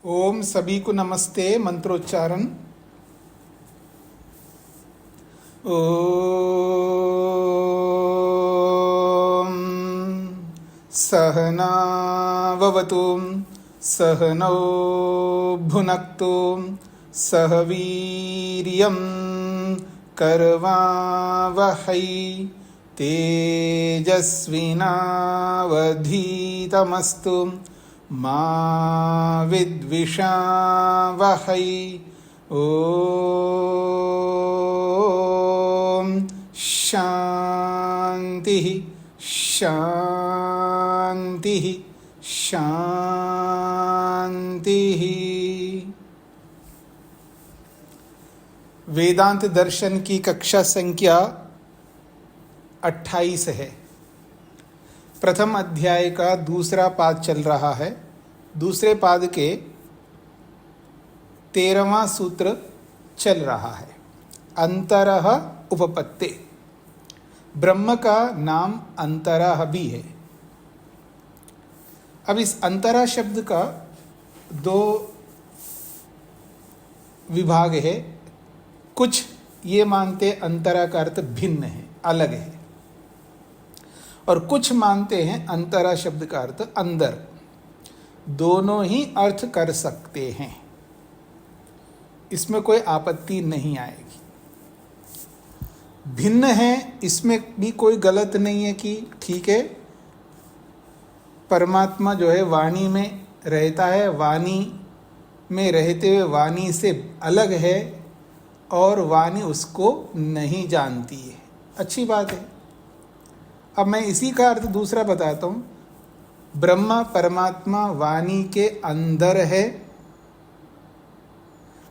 ओम सभी को नमस्ते। मंत्रोच्चारण। ओम सहना ववतु सहनौ भुनक्तु सह वीर्यं करवावहै तेजस्विनावधीतमस्तु मा विद्विषावहै। ओम शांति शांति शांति। वेदांत दर्शन की कक्षा संख्या 28 है। प्रथम अध्याय का दूसरा पाद चल रहा है। दूसरे पाद के 13वां सूत्र चल रहा है। अंतरः उपपत्ते। ब्रह्म का नाम अंतरः भी है। अब इस अंतरः शब्द का दो विभाग है। कुछ ये मानते अंतरः का अर्थ भिन्न है, अलग है, और कुछ मानते हैं अंतरः शब्द का अर्थ अंदर। दोनों ही अर्थ कर सकते हैं, इसमें कोई आपत्ति नहीं आएगी। भिन्न है इसमें भी कोई गलत नहीं है कि ठीक है, परमात्मा जो है वाणी में रहता है, वाणी में रहते हुए वाणी से अलग है और वाणी उसको नहीं जानती है। अच्छी बात है। अब मैं इसी का अर्थ दूसरा बताता हूँ। ब्रह्म परमात्मा वाणी के अंदर है,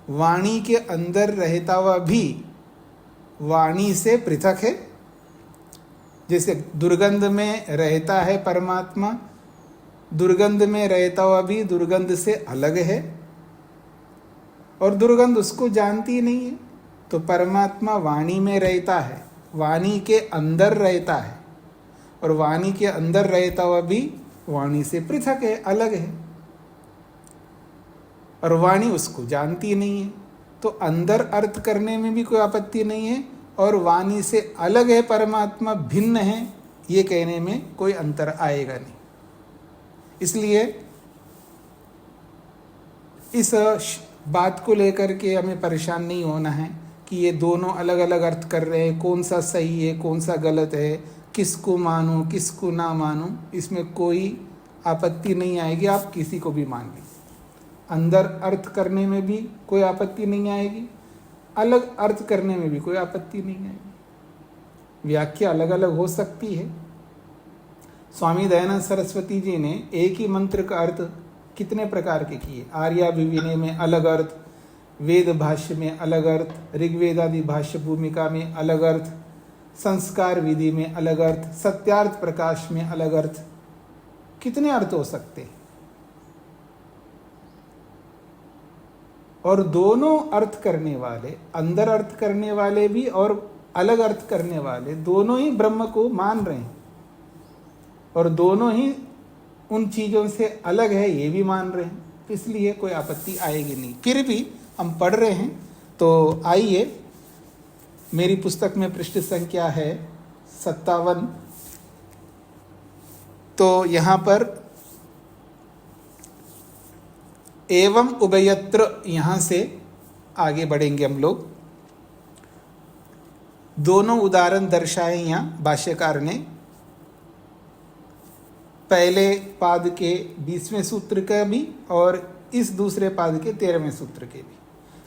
वाणी के अंदर रहता हुआ भी वाणी से पृथक है। जैसे दुर्गंध में रहता है परमात्मा, दुर्गंध में रहता हुआ भी दुर्गंध से अलग है, और दुर्गंध उसको जानती नहीं है। तो परमात्मा वाणी में रहता है, वाणी के अंदर रहता है, और वाणी के अंदर रहता हुआ भी वाणी से पृथक है, अलग है, और वाणी उसको जानती नहीं है। तो अंदर अर्थ करने में भी कोई आपत्ति नहीं है, और वाणी से अलग है परमात्मा, भिन्न है, ये कहने में कोई अंतर आएगा नहीं। इसलिए इस बात को लेकर के हमें परेशान नहीं होना है कि ये दोनों अलग अलग अर्थ कर रहे हैं, कौन सा सही है कौन सा गलत है, किसको मानो किसको ना मानो, इसमें कोई आपत्ति नहीं आएगी। आप किसी को भी मान लीजिए, अंदर अर्थ करने में भी कोई आपत्ति नहीं आएगी, अलग अर्थ करने में भी कोई आपत्ति नहीं आएगी। व्याख्या अलग अलग हो सकती है। स्वामी दयानंद सरस्वती जी ने एक ही मंत्र का अर्थ कितने प्रकार के किए। आर्याभिविनय में अलग अर्थ, वेद भाष्य में अलग अर्थ, ऋग्वेदादि भाष्य भूमिका में अलग अर्थ, संस्कार विधि में अलग अर्थ, सत्यार्थ प्रकाश में अलग अर्थ। कितने अर्थ हो सकते हैं। और दोनों अर्थ करने वाले, अंदर अर्थ करने वाले भी और अलग अर्थ करने वाले, दोनों ही ब्रह्म को मान रहे हैं, और दोनों ही उन चीज़ों से अलग है ये भी मान रहे हैं। इसलिए कोई आपत्ति आएगी नहीं। फिर भी हम पढ़ रहे हैं, तो आइए, मेरी पुस्तक में पृष्ठ संख्या है 57। तो यहाँ पर एवं उभयत्र, यहाँ से आगे बढ़ेंगे हम लोग। दोनों उदाहरण दर्शाए यहाँ भाष्यकार ने। पहले पाद के 20वें सूत्र का भी और इस दूसरे पाद के 13वें सूत्र के भी,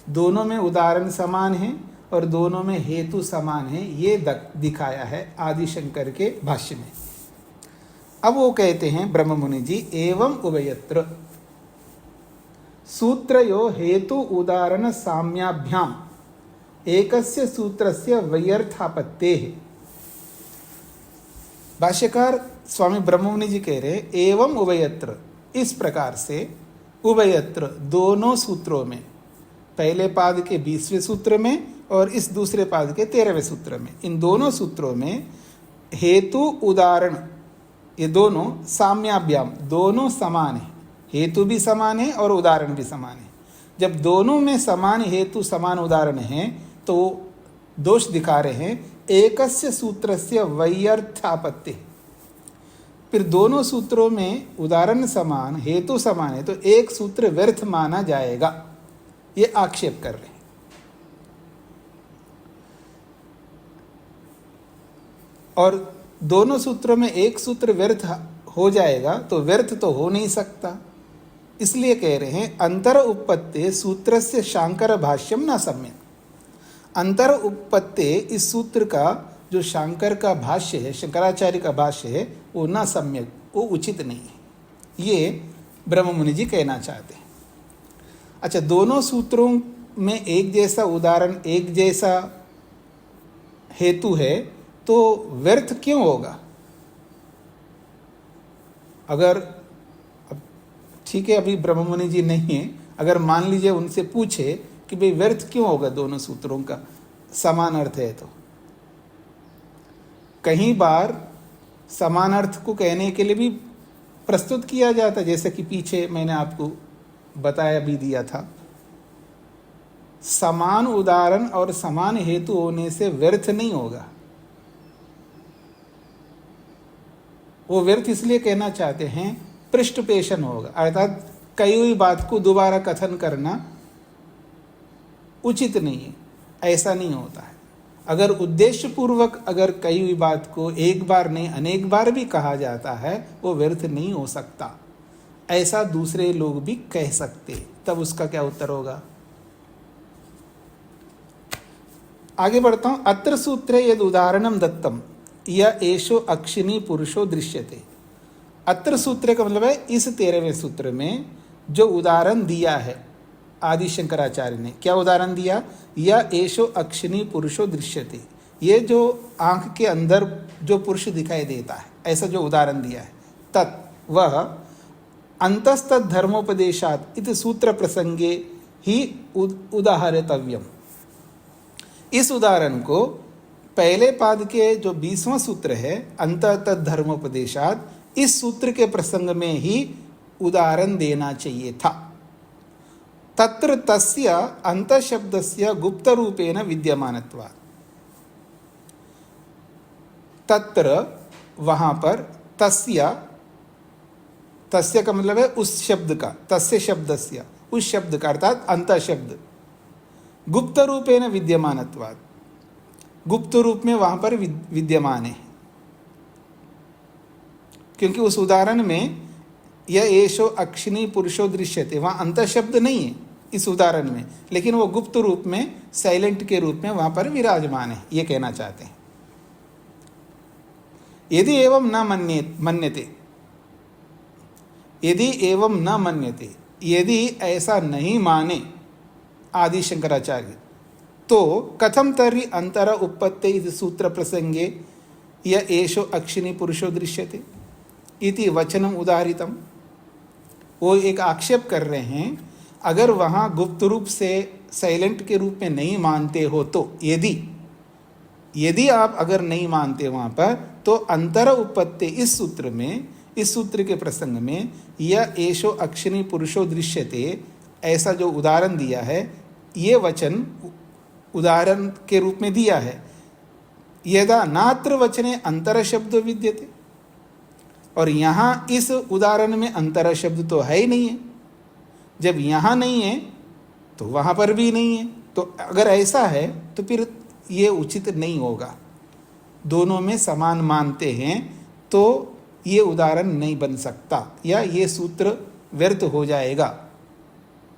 दोनों में उदाहरण समान हैं और दोनों में हेतु समान है। ये दिखाया है आदि शंकर के भाष्य में। अब वो कहते हैं ब्रह्म मुनि जी, एवं उभयत्र सूत्रयो हेतु उदाहरण साम्याभ्याम एकस्य सूत्रस्य वैयर्थापत्तेः। भाष्यकार स्वामी ब्रह्म मुनि जी कह रहे हैं, एवं उभयत्र, इस प्रकार से उभयत्र, दोनों सूत्रों में, पहले पाद के 20वें सूत्र में और इस दूसरे पाद के 13वें सूत्र में, इन दोनों सूत्रों में हेतु उदाहरण, ये दोनों साम्याभ्याम, दोनों समान है। हेतु भी समान है और उदाहरण भी समान है। जब दोनों में समान हेतु समान उदाहरण है तो दोष दिखा रहे हैं एकस्य सूत्रस्य वैयर्थापत्ति। फिर दोनों सूत्रों में उदाहरण समान हेतु समान है तो एक सूत्र व्यर्थ माना जाएगा, ये आक्षेप कर रहे हैं। और दोनों सूत्रों में एक सूत्र व्यर्थ हो जाएगा तो व्यर्थ तो हो नहीं सकता, इसलिए कह रहे हैं अंतर उपपत्ति सूत्रस्य शांकर भाष्यम न सम्यक। अंतर उपपत्ति इस सूत्र का जो शांकर का भाष्य है, शंकराचार्य का भाष्य है, वो न सम्यक, वो उचित नहीं है, ये ब्रह्म मुनि जी कहना चाहते हैं। अच्छा, दोनों सूत्रों में एक जैसा उदाहरण एक जैसा हेतु है तो व्यर्थ क्यों होगा? अगर ठीक है, अभी ब्रह्म मुनि जी नहीं है, अगर मान लीजिए उनसे पूछे कि भाई व्यर्थ क्यों होगा, दोनों सूत्रों का समान अर्थ है, तो कहीं बार समान अर्थ को कहने के लिए भी प्रस्तुत किया जाता है, जैसे कि पीछे मैंने आपको बताया भी दिया था। समान उदाहरण और समान हेतु होने से व्यर्थ नहीं होगा। वो व्यर्थ इसलिए कहना चाहते हैं पृष्ठपेषण होगा, अर्थात कई हुई बात को दोबारा कथन करना उचित नहीं है, ऐसा नहीं होता है। अगर उद्देश्य पूर्वक अगर कई हुई बात को एक बार नहीं अनेक बार भी कहा जाता है वो व्यर्थ नहीं हो सकता, ऐसा दूसरे लोग भी कह सकते। तब उसका क्या उत्तर होगा? आगे बढ़ता हूं। अत्र सूत्रे यद उदाहरणम दत्तम यह एषो अक्षिणी पुरुषो दृश्यते। अत्र सूत्र का मतलब है इस 13वें सूत्र में जो उदाहरण दिया है आदि शंकराचार्य ने, क्या उदाहरण दिया? यह एषो अक्षिणी पुरुषो दृश्यते, ये जो आंख के अंदर जो पुरुष दिखाई देता है, ऐसा जो उदाहरण दिया है, तत् वह अंतस्तत् धर्मोपदेशात् इति सूत्र प्रसंगे ही उदाहरितव्यम। इस उदाहरण को पहले पाद के जो 20वां सूत्र है अंतस्तत् धर्मोपदेशात्, इस सूत्र के प्रसंग में ही उदाहरण देना चाहिए था। तत्र तस्य अंत शब्दस्य गुप्त रूपेण विद्यमानत्वात्। तत्र वहां पर तस्य, तस्य का मतलब है उस शब्द का, तस्य शब्दस्य उस शब्द का अर्थात अंत शब्द गुप्त रूपेण विद्यमानत्वात्, गुप्त रूप में वहां पर विद्यमान है। क्योंकि उस उदाहरण में यह एषो अक्षिणी पुरुषो दृश्यते, वहां अंत शब्द नहीं है इस उदाहरण में, लेकिन वो गुप्त रूप में साइलेंट के रूप में वहां पर विराजमान है, ये कहना चाहते हैं। यदि एवं न मन्यते, यदि एवं न मन्यते, यदि ऐसा नहीं माने आदि शंकराचार्य, तो कथम तर्हि अंतर उपपत्ते इस सूत्र प्रसंगे यह एषो अक्षिणी पुरुषो दृश्यते इति वचनम उदाहरितम। वो एक आक्षेप कर रहे हैं, अगर वहाँ गुप्त रूप से साइलेंट के रूप में नहीं मानते हो तो, यदि आप अगर नहीं मानते वहाँ पर, तो अंतर उपपत्ति इस सूत्र में, इस सूत्र के प्रसंग में यह एषो अक्षिणी पुरुषो दृश्यते ऐसा जो उदाहरण दिया है, ये वचन उदाहरण के रूप में दिया है। यदा नात्र वचने अंतर शब्द विद्यते, और यहाँ इस उदाहरण में अंतर शब्द तो है ही नहीं है। जब यहाँ नहीं है तो वहाँ पर भी नहीं है, तो अगर ऐसा है तो फिर ये उचित नहीं होगा। दोनों में समान मानते हैं तो ये उदाहरण नहीं बन सकता, या ये सूत्र व्यर्थ हो जाएगा,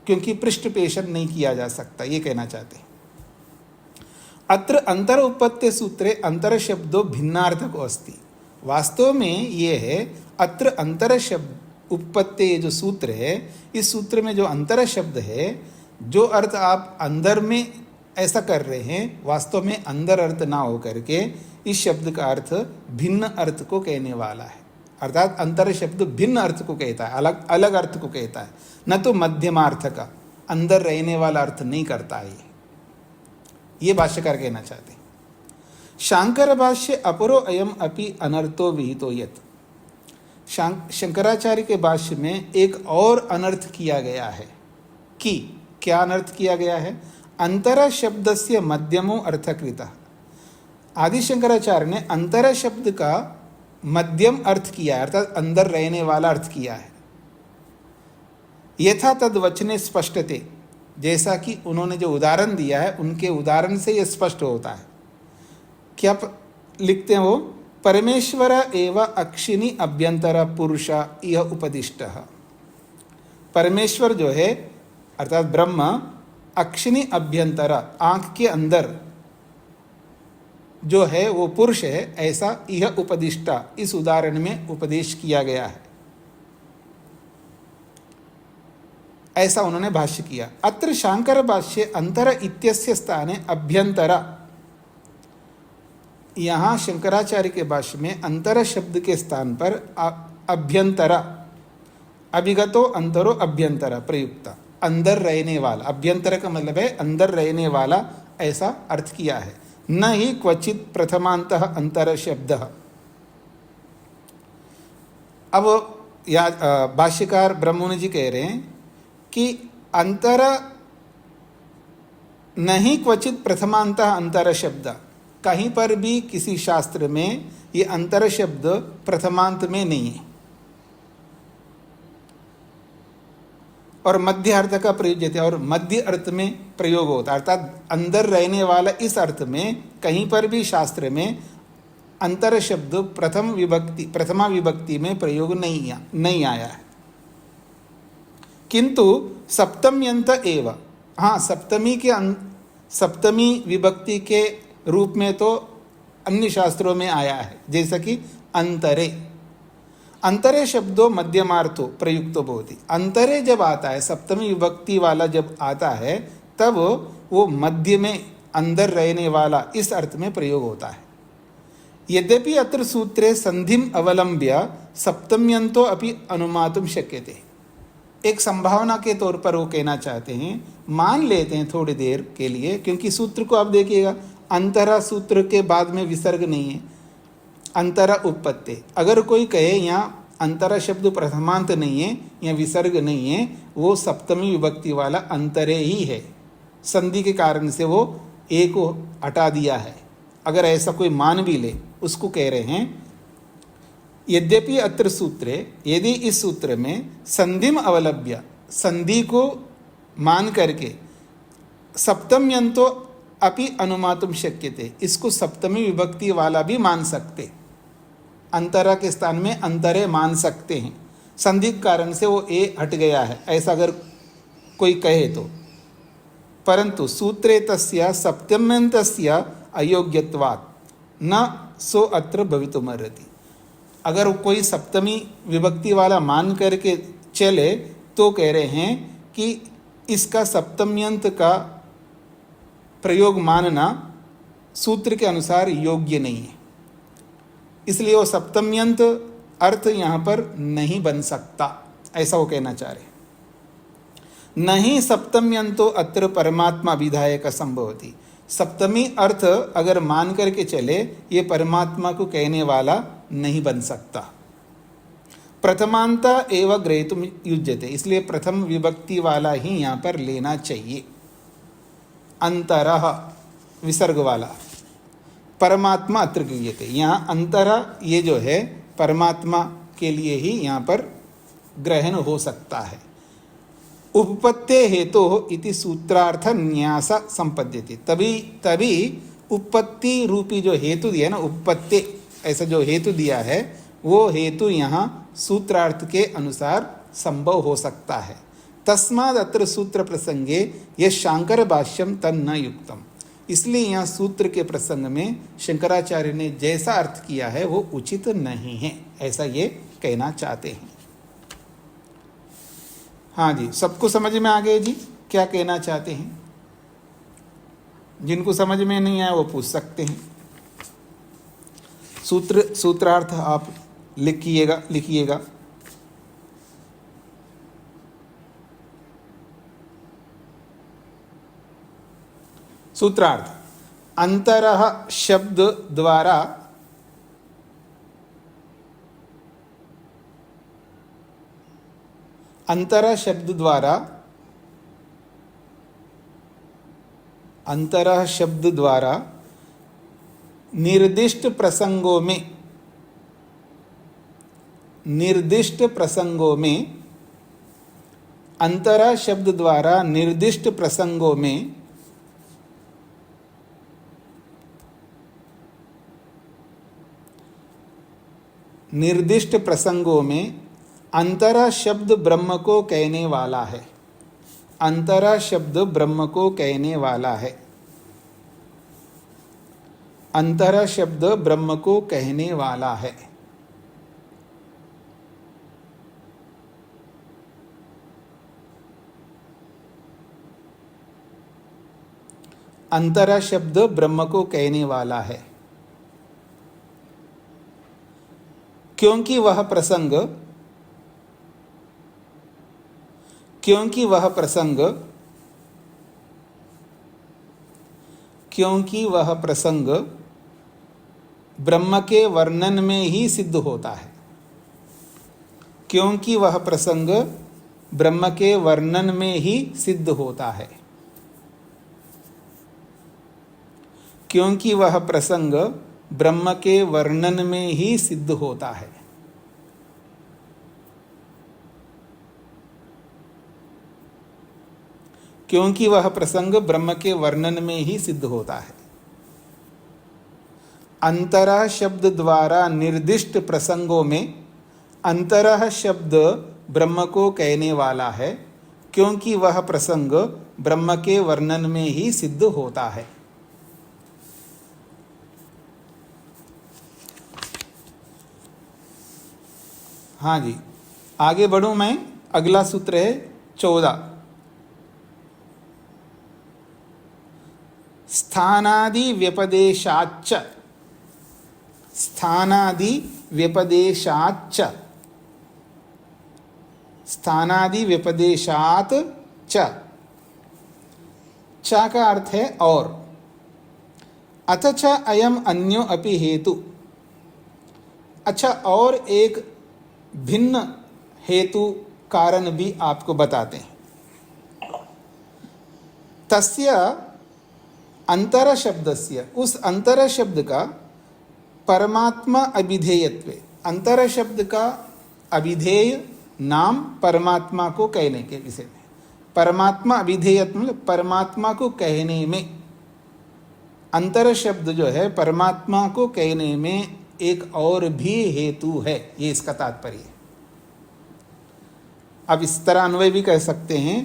क्योंकि पृष्ठपेषण नहीं किया जा सकता, ये कहना चाहते हैं। अत्र अंतर उपपत्ति सूत्रे अंतर शब्दों भिन्नार्थको अस्ति। वास्तव में ये है, अत्र अंतर शब्द उपपत्ति जो सूत्र है, इस सूत्र में जो अंतर शब्द है, जो अर्थ आप अंदर में ऐसा कर रहे हैं, वास्तव में अंदर अर्थ ना हो करके इस शब्द का अर्थ भिन्न अर्थ को कहने वाला है। अर्थात अंतर शब्द भिन्न अर्थ को कहता है, अलग अलग अर्थ को कहता है, न तो मध्यमार्थ का, अंदर रहने वाला अर्थ नहीं करता है। ये भाष्यकार कहना चाहते हैं। शांकर भाष्य अपरो अयम अपि अनर्थो विहितो यत्। शंकराचार्य के भाष्य में एक और अनर्थ किया गया है कि क्या अनर्थ किया गया है? अंतर शब्द से मध्यमो अर्थकृत। आदि शंकराचार्य ने अंतर शब्द का मध्यम अर्थ किया है, अर्थात अंदर रहने वाला अर्थ किया है। यथा तद वचने स्पष्टते, जैसा कि उन्होंने जो उदाहरण दिया है उनके उदाहरण से यह स्पष्ट होता है। क्या लिखते हैं वो? परमेश्वर एव अक्षिणी अभ्यंतर पुरुष यह उपदिष्ट। परमेश्वर जो है अर्थात ब्रह्म अक्षिणी अभ्यंतर आंख के अंदर जो है वो पुरुष है, ऐसा यह उपदिष्टा इस उदाहरण में उपदेश किया गया है, ऐसा उन्होंने भाष्य किया। अत्र शांकर भाष्य अंतर इत्यस्य स्थाने अभ्यंतर, यहाँ शंकराचार्य के भाष्य में अंतर शब्द के स्थान पर अभ्यंतर, अभिगतो अंतरो अभ्यंतर प्रयुक्त, अंदर रहने वाला। अभ्यंतर का मतलब है अंदर रहने वाला, ऐसा अर्थ किया है। न ही क्वचित प्रथमांतः अंतर शब्द। अब भाष्यकार ब्रह्ममुनि जी कह रहे हैं कि अंतर नहीं क्वचित प्रथमांतः अंतर शब्द, कहीं पर भी किसी शास्त्र में ये अंतर शब्द प्रथमांत में नहीं है और मध्य अर्थ का प्रयोग है और मध्य अर्थ में प्रयोग होता है, अर्थात अंदर रहने वाला इस अर्थ में कहीं पर भी शास्त्र में अंतर शब्द प्रथमा विभक्ति में प्रयोग नहीं आया है। किंतु सप्तम्यंत एव, हाँ सप्तमी विभक्ति के रूप में तो अन्य शास्त्रों में आया है, जैसा कि अंतरे। अंतरे शब्दों मध्यमार्थो प्रयुक्तो भवति। अंतरे जब आता है, सप्तमी विभक्ति वाला जब आता है, तब वो मध्य में अंदर रहने वाला इस अर्थ में प्रयोग होता है। यद्यपि अत्र सूत्रे संधिम अवलंब्य सप्तम्यंतो अपि अनुमातुम शक्यते। एक संभावना के तौर पर वो कहना चाहते हैं, मान लेते हैं थोड़ी देर के लिए, क्योंकि सूत्र को आप देखिएगा, अंतरा सूत्र के बाद में विसर्ग नहीं है, अंतरा उपपत्ति। अगर कोई कहे यहाँ अंतरा शब्द प्रथमांत नहीं है या विसर्ग नहीं है, वो सप्तमी विभक्ति वाला अंतरे ही है, संधि के कारण से वो एक को हटा दिया है। अगर ऐसा कोई मान भी ले, उसको कह रहे हैं यद्यपि अत्र सूत्रे, यदि इस सूत्र में संधिम अवलंब्य, संधि को मान करके सप्तम्यंतो अपि अनुमातुम शक्यते, इसको सप्तमी विभक्ति वाला भी मान सकते, अंतरा के स्थान में अंतरे मान सकते हैं, संधि के कारण से वो ए हट गया है, ऐसा अगर कोई कहे तो। परंतु सूत्रे तस्य सप्तम्यन्तस्य अयोग्यत्वात् न सो अत्र भवितुमर्हति। अगर कोई सप्तमी विभक्ति वाला मान करके चले तो कह रहे हैं कि इसका सप्तम्यंत का प्रयोग मानना सूत्र के अनुसार योग्य नहीं है, इसलिए वो सप्तम्यंत अर्थ यहाँ पर नहीं बन सकता, ऐसा वो कहना चाह रहे। नहीं सप्तम्यंतो अत्र परमात्मा विधायक संभवति। सप्तमी अर्थ अगर मान करके चले, ये परमात्मा को कहने वाला नहीं बन सकता। प्रथमांता एव ग्रहीतुम युज्यते, इसलिए प्रथम विभक्ति वाला ही यहाँ पर लेना चाहिए। अंतरः विसर्ग वाला, परमात्मा अत्र गृह्यते, यहाँ अंतरः ये जो है परमात्मा के लिए ही यहाँ पर ग्रहण हो सकता है। उपपत्ते हेतु इति सूत्रार्थ न्यास संपद्यते, तभी उपपत्ति रूपी जो हेतु दिया है ना, उपपत्ति ऐसा जो हेतु दिया है, वो हेतु यहाँ सूत्रार्थ के अनुसार संभव हो सकता है। तस्माद अत्र सूत्र प्रसंगे यह शांकर भाष्यम तन्न युक्तम, इसलिए यहाँ सूत्र के प्रसंग में शंकराचार्य ने जैसा अर्थ किया है वो उचित नहीं है, ऐसा ये कहना चाहते हैं। हाँ जी, सबको समझ में आ गए जी क्या कहना चाहते हैं? जिनको समझ में नहीं आया वो पूछ सकते हैं। सूत्रार्थ आप लिखिएगा। सूत्रार्थ, अंतरः शब्द द्वारा अंतरा शब्द द्वारा, अंतरा शब्द द्वारा निर्दिष्ट प्रसंगों में, निर्दिष्ट प्रसंगों में, अंतरा शब्द द्वारा निर्दिष्ट प्रसंगों में निर्दिष्ट प्रसंगों में अंतरा शब्द ब्रह्म को कहने वाला है। अंतरा शब्द ब्रह्म को कहने वाला है। अंतरा शब्द ब्रह्म को कहने वाला है। अंतरा शब्द ब्रह्म को कहने वाला है, क्योंकि वह प्रसंग, क्योंकि वह प्रसंग, क्योंकि वह प्रसंग ब्रह्म के वर्णन में ही सिद्ध होता है। क्योंकि वह प्रसंग ब्रह्म के वर्णन में ही सिद्ध होता है। क्योंकि वह प्रसंग ब्रह्म के वर्णन में ही सिद्ध होता है। क्योंकि वह प्रसंग ब्रह्म के वर्णन में ही सिद्ध होता है। अंतरा शब्द द्वारा निर्दिष्ट प्रसंगों में अंतरा शब्द ब्रह्म को कहने वाला है, क्योंकि वह प्रसंग ब्रह्म के वर्णन में ही सिद्ध होता है। हाँ जी, आगे बढ़ूं मैं। अगला सूत्र है 14। स्थानादि व्यपदेशाच्च, स्थानादि व्यपदेशाच्च, स्थानादि व्यपदेशात च, च का अर्थ है और। अथ च अयम अन्यो अपि हेतु, अच्छा और एक भिन्न हेतु कारण भी आपको बताते हैं। तस्य अंतर शब्दस्य, उस अंतर शब्द का परमात्मा अभिधेयत्व, अंतर शब्द का अभिधेय नाम परमात्मा को कहने के विषय में। परमात्मा अभिधेयत्व मतलब परमात्मा को कहने में, अंतर शब्द जो है परमात्मा को कहने में एक और भी हेतु है, ये इसका तात्पर्य है। अब इस तरह अन्वय भी कह सकते हैं,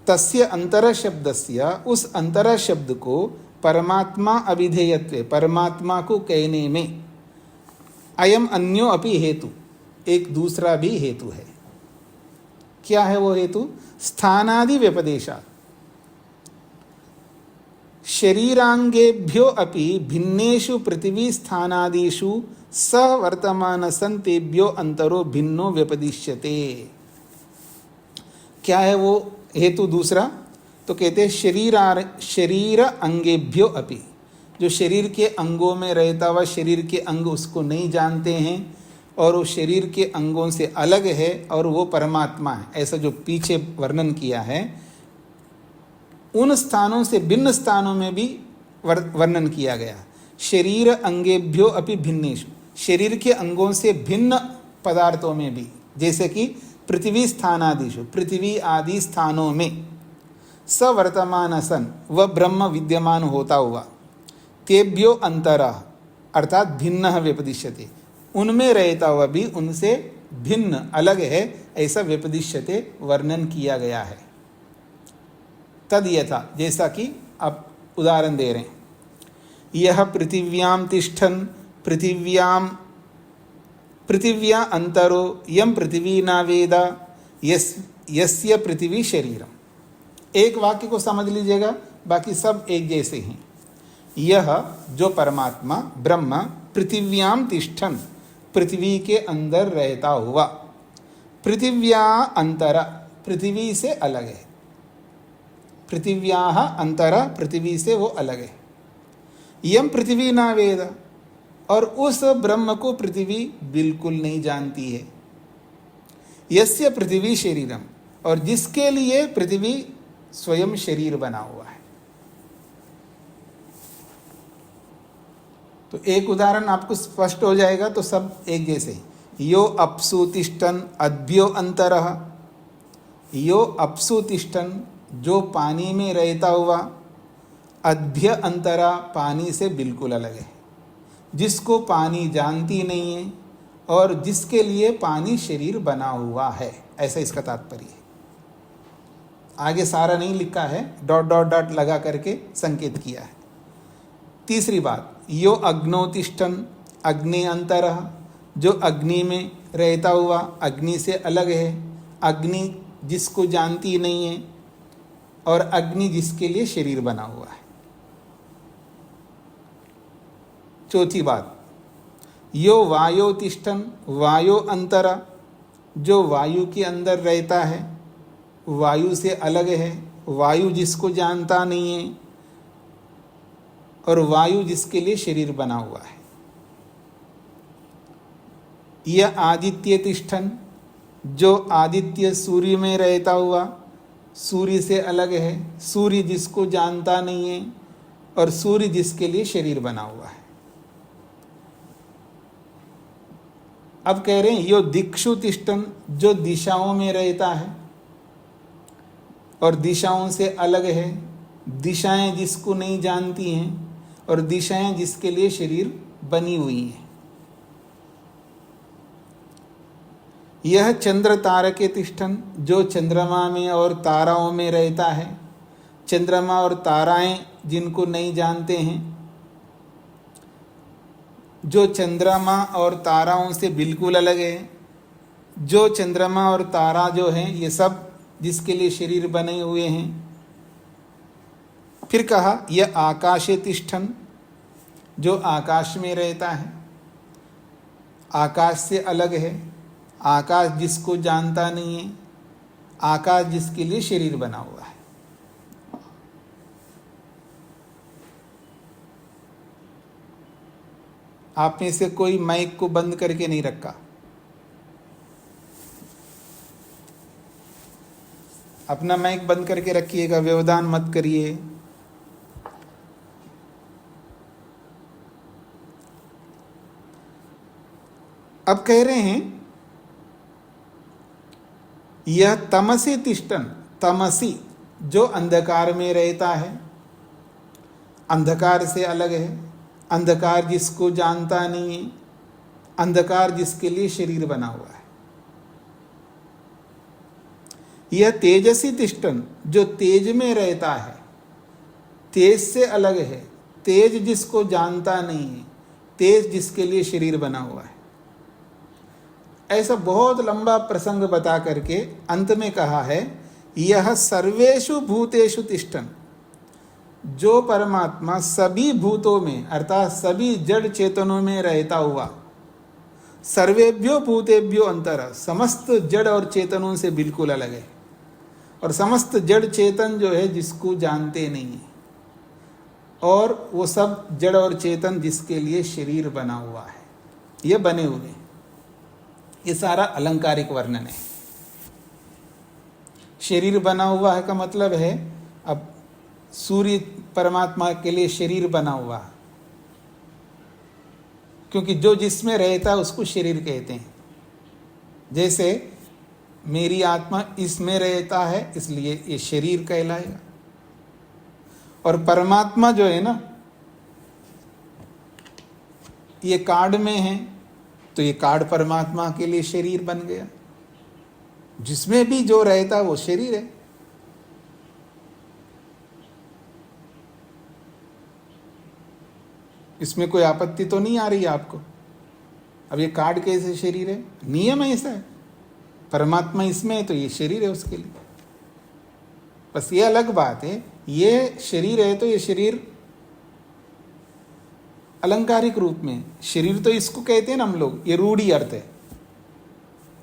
तस्य अंतर शब्दस्य, उस अंतर शब्द को परमात्मा अभिधेयत्व, परमात्मा को कहने में, अयम अन्यो अपि हेतु, एक दूसरा भी हेतु है। क्या है वो हेतु? स्थानादि व्यपदेशा, शरीरांगेभ्यो अपि भिन्नेषु पृथ्वी स्थानादिषु सह वर्तमान संतेभ्यो अंतरो भिन्नो व्यपदिश्यते। क्या है वो हेतु दूसरा? तो कहते हैं शरीर अंगेभ्यो अपि, जो शरीर के अंगों में रहता हुआ शरीर के अंग उसको नहीं जानते हैं और वो शरीर के अंगों से अलग है और वो परमात्मा है, ऐसा जो पीछे वर्णन किया है, उन स्थानों से भिन्न स्थानों में भी वर्णन किया गया। शरीर अंगेभ्यो अपि भिन्नेषु, शरीर के अंगों से भिन्न पदार्थों में भी, जैसे कि पृथ्वी स्थानादिषु, पृथ्वी आदि स्थानों में, सवर्तमान सन, वह ब्रह्म विद्यमान होता हुआ, तेभ्यो अंतरः अर्थात भिन्न व्यपदिश्यते, उनमें रहता हुआ भी उनसे भिन्न अलग है, ऐसा व्यपदिश्यते वर्णन किया गया है। तद यथा, जैसा कि आप उदाहरण दे रहे हैं, यह पृथिव्याम तिष्ठन् पृथिव्या अंतरो यम पृथ्वी न वेद यस्य पृथ्वी शरीरम। एक वाक्य को समझ लीजिएगा, बाकी सब एक जैसे हैं। यह जो परमात्मा ब्रह्म पृथिव्याम तिष्ठन्, पृथ्वी के अंदर रहता हुआ, पृथिव्या अंतर, पृथ्वी से अलग है, पृथिव्याः अंतर, पृथ्वी से वो अलग है। यम पृथ्वी न वेद, और उस ब्रह्म को पृथ्वी बिल्कुल नहीं जानती है। यस्य पृथ्वी शरीरम, और जिसके लिए पृथ्वी स्वयं शरीर बना हुआ है। तो एक उदाहरण आपको स्पष्ट हो जाएगा, तो सब एक जैसे। यो अप्सु तिष्ठन अद्भ्यो अंतरः, यो अप्सु तिष्ठन जो पानी में रहता हुआ, अद्भ्य अंतरा पानी से बिल्कुल अलग है, जिसको पानी जानती नहीं है और जिसके लिए पानी शरीर बना हुआ है, ऐसा इसका तात्पर्य है। आगे सारा नहीं लिखा है, डॉट डॉट डॉट लगा करके संकेत किया है। तीसरी बात, यो अग्नोतिष्ठन अग्नि अंतरः, जो अग्नि में रहता हुआ अग्नि से अलग है, अग्नि जिसको जानती नहीं है और अग्नि जिसके लिए शरीर बना हुआ है। चौथी बात, यो वायोतिष्ठन वायो अंतरा, जो वायु के अंदर रहता है, वायु से अलग है, वायु जिसको जानता नहीं है और वायु जिसके लिए शरीर बना हुआ है। यह आदित्य तिष्ठन, जो आदित्य सूर्य में रहता हुआ, सूर्य से अलग है, सूर्य जिसको जानता नहीं है और सूर्य जिसके लिए शरीर बना हुआ है। अब कह रहे हैं यो दिक्षु तिष्ठन, जो दिशाओं में रहता है और दिशाओं से अलग है, दिशाएं जिसको नहीं जानती हैं और दिशाएं जिसके लिए शरीर बनी हुई हैं। यह चंद्र तारके तिष्ठन, जो चंद्रमा में और ताराओं में रहता है, चंद्रमा और ताराएं जिनको नहीं जानते हैं, जो चंद्रमा और ताराओं से बिल्कुल अलग है, जो चंद्रमा और तारा जो हैं ये सब जिसके लिए शरीर बने हुए हैं। फिर कहा यह आकाशे तिष्ठन, जो आकाश में रहता है, आकाश से अलग है, आकाश जिसको जानता नहीं है, आकाश जिसके लिए शरीर बना हुआ है। आप में से कोई माइक को बंद करके नहीं रखा, अपना माइक बंद करके रखिएगा, व्यवधान मत करिए। अब कह रहे हैं यह तमसी तिष्ठन, तमसी जो अंधकार में रहता है, अंधकार से अलग है, अंधकार जिसको जानता नहीं है, अंधकार जिसके लिए शरीर बना हुआ है। यह तेजसी तिष्ठन, जो तेज में रहता है, तेज से अलग है, तेज जिसको जानता नहीं है, तेज जिसके लिए शरीर बना हुआ है। ऐसा बहुत लंबा प्रसंग बता करके अंत में कहा है यह सर्वेषु भूतेषु तिष्ठन, जो परमात्मा सभी भूतों में अर्थात सभी जड़ चेतनों में रहता हुआ, सर्वेभ्यो भूतेभ्यो अंतर, समस्त जड़ और चेतनों से बिल्कुल अलग है और समस्त जड़ चेतन जो है जिसको जानते नहीं है, और वो सब जड़ और चेतन जिसके लिए शरीर बना हुआ है, ये बने हुए हैं। ये सारा अलंकारिक वर्णन है। शरीर बना हुआ है का मतलब है, अब सूर्य परमात्मा के लिए शरीर बना हुआ है, क्योंकि जो जिसमें रहता है उसको शरीर कहते हैं। जैसे मेरी आत्मा इसमें रहता है इसलिए ये शरीर कहलाएगा, और परमात्मा जो है ना ये कार्ड में है तो ये कार्ड परमात्मा के लिए शरीर बन गया। जिसमें भी जो रहता है वो शरीर है। इसमें कोई आपत्ति तो नहीं आ रही है आपको? अब ये कार्ड कैसे शरीर है? नियम ऐसा है, परमात्मा इसमें है तो ये शरीर है उसके लिए। बस ये अलग बात है, ये शरीर है तो ये शरीर अलंकारिक रूप में, शरीर तो इसको कहते हैं ना हम लोग, ये रूढ़ी अर्थ है,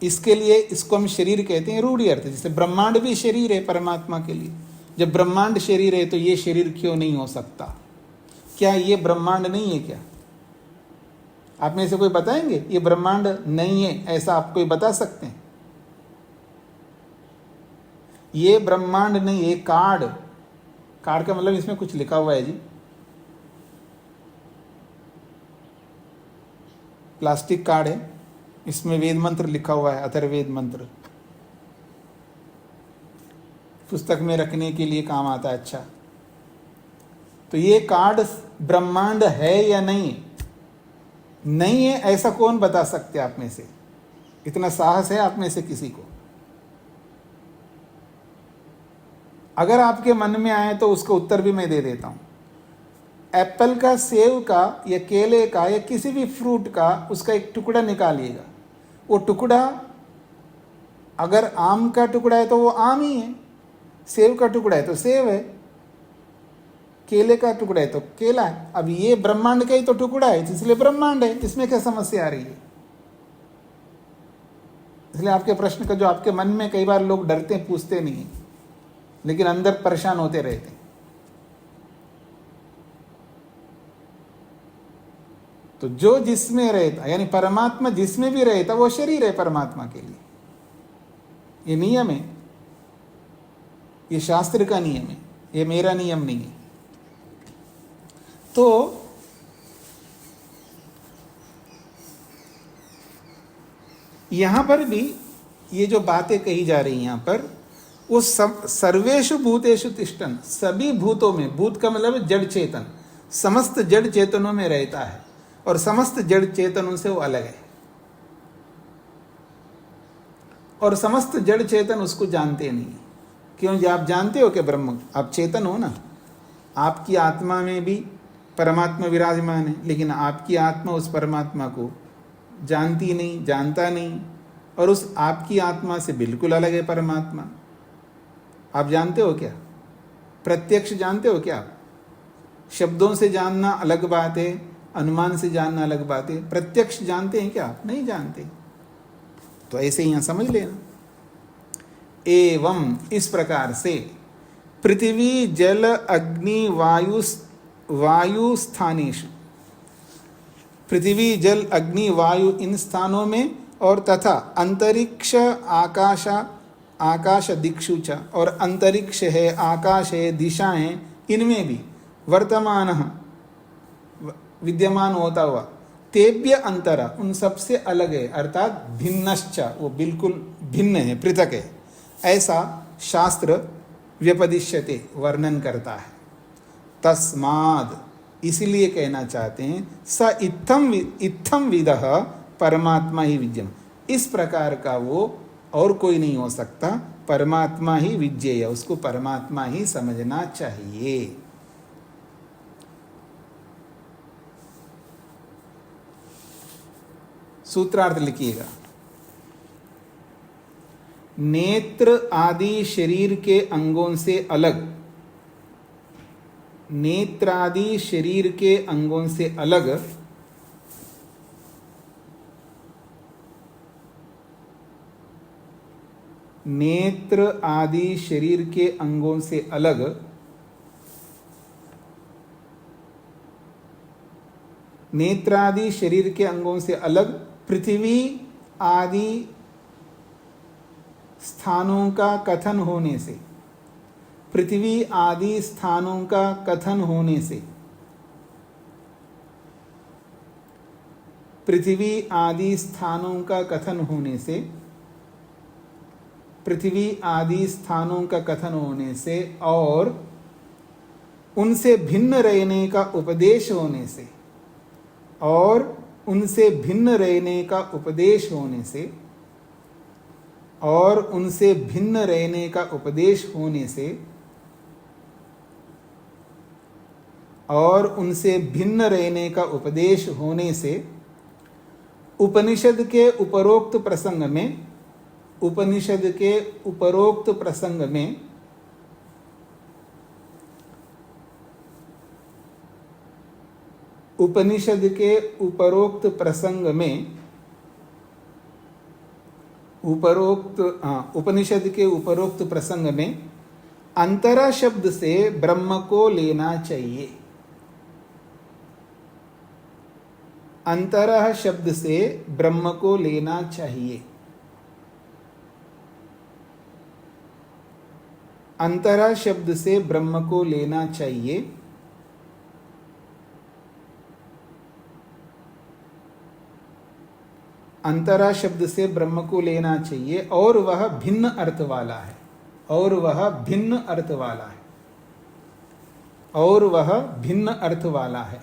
इसके लिए इसको हम शरीर कहते हैं, रूढ़ी अर्थ है। जैसे ब्रह्मांड भी शरीर है परमात्मा के लिए। जब ब्रह्मांड शरीर है तो ये शरीर क्यों नहीं हो सकता? क्या ये ब्रह्मांड नहीं है क्या? आप में से कोई बताएंगे ये ब्रह्मांड नहीं है, ऐसा आप कोई बता सकते हैं? ये ब्रह्मांड नहीं, ये कार्ड, कार्ड का मतलब इसमें कुछ लिखा हुआ है जी, प्लास्टिक कार्ड है, इसमें वेद मंत्र लिखा हुआ है, अथर्ववेद मंत्र, पुस्तक में रखने के लिए काम आता है। अच्छा, तो ये कार्ड ब्रह्मांड है या नहीं? नहीं है ऐसा कौन बता सकते आप में से? इतना साहस है आप में से किसी को? अगर आपके मन में आए तो उसका उत्तर भी मैं दे देता हूं। एप्पल का, सेब का या केले का या किसी भी फ्रूट का उसका एक टुकड़ा निकालिएगा, वो टुकड़ा अगर आम का टुकड़ा है तो वो आम ही है, सेब का टुकड़ा है तो सेब है, केले का टुकड़ा है तो केला है। अब ये ब्रह्मांड का ही तो टुकड़ा है, इसलिए ब्रह्मांड है, इसमें क्या समस्या आ रही है? इसलिए आपके प्रश्न का जो आपके मन में कई बार लोग डरते हैं, पूछते नहीं, लेकिन अंदर परेशान होते रहते हैं। तो जो जिसमें रहता, यानी परमात्मा जिसमें भी रहता, वो शरीर है परमात्मा के लिए। ये नियम है, ये शास्त्र का नियम है, ये मेरा नियम नहीं है। तो यहां पर भी ये जो बातें कही जा रही हैं यहां पर, वो सब सर्वेषु भूतेषु तिष्ठन्, सभी भूतों में, भूत का मतलब जड़ चेतन, समस्त जड़ चेतनों में रहता है और समस्त जड़ चेतनों से वो अलग है, और समस्त जड़ चेतन उसको जानते नहीं। क्यों? आप जानते हो कि ब्रह्म, आप चेतन हो ना, आपकी आत्मा में भी परमात्मा विराजमान है, लेकिन आपकी आत्मा उस परमात्मा को जानती नहीं, जानता नहीं, और उस आपकी आत्मा से बिल्कुल अलग है परमात्मा। आप जानते हो क्या? प्रत्यक्ष जानते हो क्या? शब्दों से जानना अलग बात है, अनुमान से जानना अलग बात है। प्रत्यक्ष जानते हैं क्या? आप नहीं जानते। तो ऐसे ही समझ लेना। एवं, इस प्रकार से पृथ्वी जल अग्नि वायु स्थानेषु, पृथ्वी जल अग्नि वायु इन स्थानों में, और तथा अंतरिक्ष आकाश दिक्षु च, और अंतरिक्ष है, आकाश है, दिशाएं, इनमें भी वर्तमान विद्यमान होता हुआ, तेभ्य अंतरा, उन सबसे अलग है, अर्थात भिन्नश्च, वो बिल्कुल भिन्न है, पृथक है, ऐसा शास्त्र व्यपदिश्यते, वर्णन करता है। तस्माद्, इसलिए कहना चाहते हैं, स इत्थम विदः परमात्मा ही विद्यम, इस प्रकार का वो और कोई नहीं हो सकता, परमात्मा ही विज्ञेय, उसको परमात्मा ही समझना चाहिए। सूत्रार्थ लिखिएगा। नेत्र आदि शरीर के अंगों से अलग, नेत्र आदि शरीर के अंगों से अलग, नेत्र आदि शरीर के अंगों से अलग, नेत्र आदि शरीर के अंगों से अलग पृथ्वी आदि स्थानों का कथन होने से, पृथ्वी आदि स्थानों का कथन होने से, पृथ्वी आदि स्थानों का कथन होने से, पृथ्वी आदि स्थानों का कथन होने से, और उनसे भिन्न रहने का उपदेश होने से, और उनसे भिन्न रहने का उपदेश होने से, और उनसे भिन्न रहने का उपदेश होने से, और उनसे भिन्न रहने का उपदेश होने से, उपनिषद के उपरोक्त प्रसंग में, उपनिषद के उपरोक्त प्रसंग में, उपनिषद के उपरोक्त प्रसंग में, उपनिषद के उपरोक्त प्रसंग में अंतरा शब्द से ब्रह्म को लेना चाहिए। अंतरा शब्द से ब्रह्म को लेना चाहिए। अंतरा शब्द से ब्रह्म को लेना चाहिए। अंतरा शब्द से ब्रह्म को लेना चाहिए और वह भिन्न अर्थ वाला है। और वह भिन्न अर्थ वाला है। और वह भिन्न अर्थ वाला है।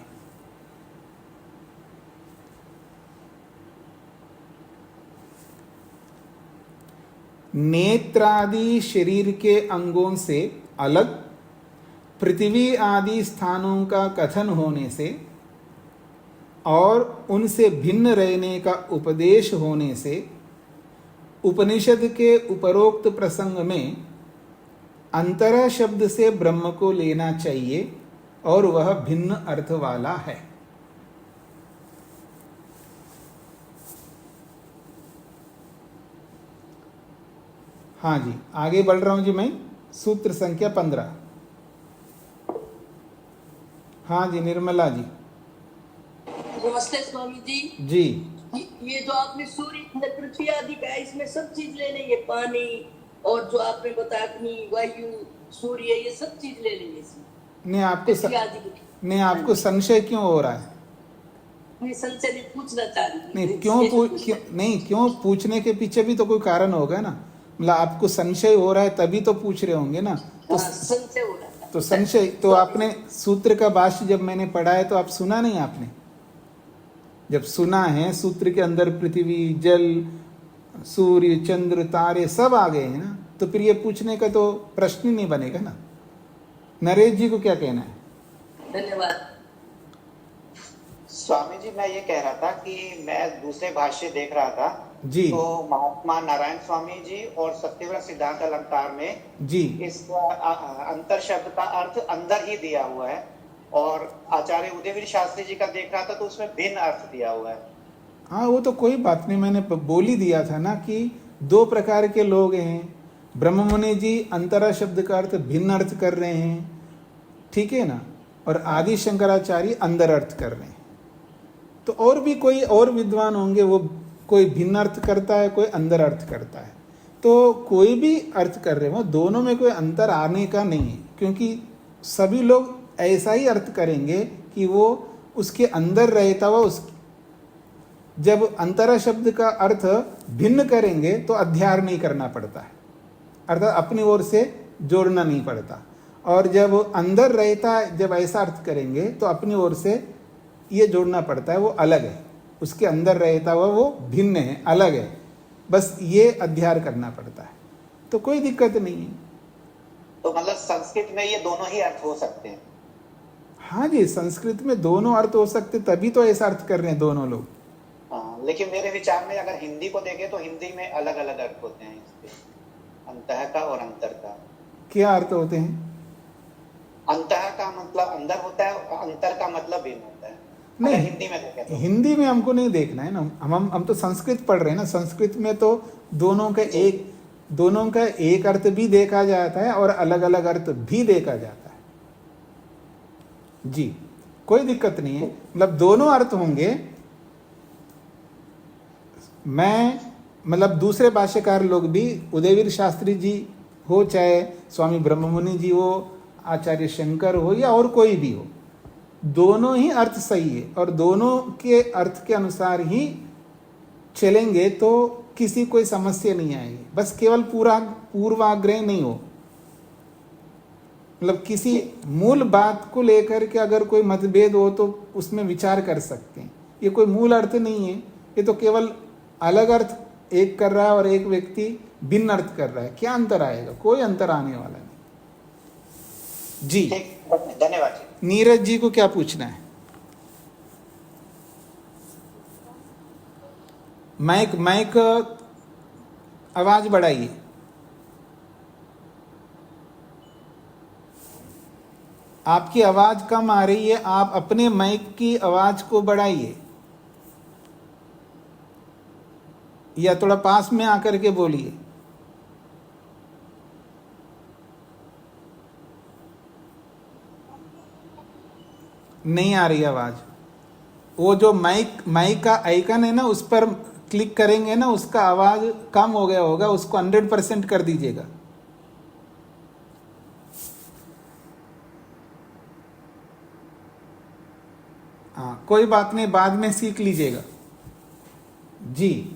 नेत्रादि शरीर के अंगों से अलग पृथ्वी आदि स्थानों का कथन होने से और उनसे भिन्न रहने का उपदेश होने से उपनिषद के उपरोक्त प्रसंग में अंतरा शब्द से ब्रह्म को लेना चाहिए और वह भिन्न अर्थ वाला है। हाँ जी, आगे बढ़ रहा हूं जी मैं। सूत्र संख्या 15। हाँ जी, निर्मला जी। नमस्ते स्वामी जी। जी, ये जो आपने सूर्य पृथ्वी आदि का है, इसमें सब चीज ले लेंगे, पानी और जो आपने बताया अग्नि वायु सूर्य, ये सब चीज ले लेंगे इसमें। नहीं पृथ्वी आदि आपको संशय क्यों हो रहा है? मैं संशय नहीं पूछना चाह रही थी। नहीं, क्यों पूछने के पीछे भी तो कोई कारण होगा ना। मतलब आपको संशय हो रहा है तभी तो पूछ रहे होंगे ना। तो संशय हो रहा था। तो संशय तो आपने सूत्र का भाष्य जब मैंने पढ़ा है तो आप सुना नहीं आपने? जब सुना है सूत्र के अंदर पृथ्वी जल सूर्य चंद्र तारे सब आ गए हैं ना, तो फिर ये पूछने का तो प्रश्न ही नहीं बनेगा ना। नरेश जी को क्या कहना है? धन्यवाद स्वामी जी। मैं ये कह रहा था कि मैं दूसरे भाष्य देख रहा था जी, तो महात्मा नारायण स्वामी जी और सत्यव्रत सिद्धांत अलंकार में जी इस अंतर शब्द का अर्थ अंदर ही दिया हुआ है, और आचार्य उदयवीर शास्त्री जी का देख रहा था तो उसमें भिन्न अर्थ दिया हुआ है। हाँ, वो तो कोई बात नहीं, मैंने बोल ही दिया था ना कि दो प्रकार के लोग हैं। ब्रह्ममुनि जी अंतरा शब्द का अर्थ भिन्न अर्थ कर रहे हैं, ठीक है ना, और आदि शंकराचार्य अंदर अर्थ कर रहे हैं। तो और भी कोई और विद्वान होंगे, वो कोई भिन्न अर्थ करता है, कोई अंदर अर्थ करता है। तो कोई भी अर्थ कर रहे हो, दोनों में कोई अंतर आने का नहीं है, क्योंकि सभी लोग ऐसा ही अर्थ करेंगे कि वो उसके अंदर रहता हुआ उस जब अंतरा शब्द का अर्थ भिन्न करेंगे तो अध्यार नहीं करना पड़ता है, अर्थात अपनी ओर से जोड़ना नहीं पड़ता। और जब अंदर रहता है, जब ऐसा अर्थ करेंगे तो अपनी ओर से ये जोड़ना पड़ता है, वो अलग है, उसके अंदर रहता हुआ वो भिन्न है, अलग है, बस ये अध्यार करना पड़ता है। तो कोई दिक्कत नहीं है। तो मतलब संस्कृत में ये दोनों ही अर्थ हो सकते हैं? हाँ जी, संस्कृत में दोनों अर्थ हो सकते, तभी तो ऐसा अर्थ कर रहे हैं दोनों लोग। हाँ, लेकिन मेरे विचार में अगर हिंदी को देखें तो हिंदी में अलग अलग अर्थ होते हैं इसके, अंतः का और अंतर का। क्या अर्थ होते हैं? अंतः का मतलब अंदर होता है, अंतर का मतलब भिन्न होता है। नहीं, हिंदी में देखें तो हिंदी में हमको नहीं देखना है ना, हम तो संस्कृत पढ़ रहे हैं ना। संस्कृत में तो दोनों का एक अर्थ भी देखा जाता है और अलग अलग अर्थ भी देखा जाता है जी, कोई दिक्कत नहीं है। मतलब दोनों अर्थ होंगे। मैं मतलब दूसरे भाष्यकार लोग भी, उदयवीर शास्त्री जी हो, चाहे स्वामी ब्रह्ममुनि जी हो, आचार्य शंकर हो, या और कोई भी हो, दोनों ही अर्थ सही है और दोनों के अर्थ के अनुसार ही चलेंगे तो किसी कोई समस्या नहीं आएगी। बस केवल पूर्वाग्रह नहीं हो, मतलब किसी मूल बात को लेकर के अगर कोई मतभेद हो तो उसमें विचार कर सकते हैं। ये कोई मूल अर्थ नहीं है, ये तो केवल अलग अर्थ एक कर रहा है और एक व्यक्ति भिन्न अर्थ कर रहा है। क्या अंतर आएगा? कोई अंतर आने वाला नहीं जी। धन्यवाद जी। नीरज जी को क्या पूछना है? माइक आवाज बढ़ाइए। आपकी आवाज कम आ रही है, आप अपने माइक की आवाज को बढ़ाइए या थोड़ा पास में आकर के बोलिए। नहीं आ रही आवाज। वो जो माइक का आइकन है ना, उस पर क्लिक करेंगे ना, उसका आवाज कम हो गया होगा, उसको 100% कर दीजिएगा। हाँ, कोई बात नहीं, बाद में सीख लीजिएगा जी।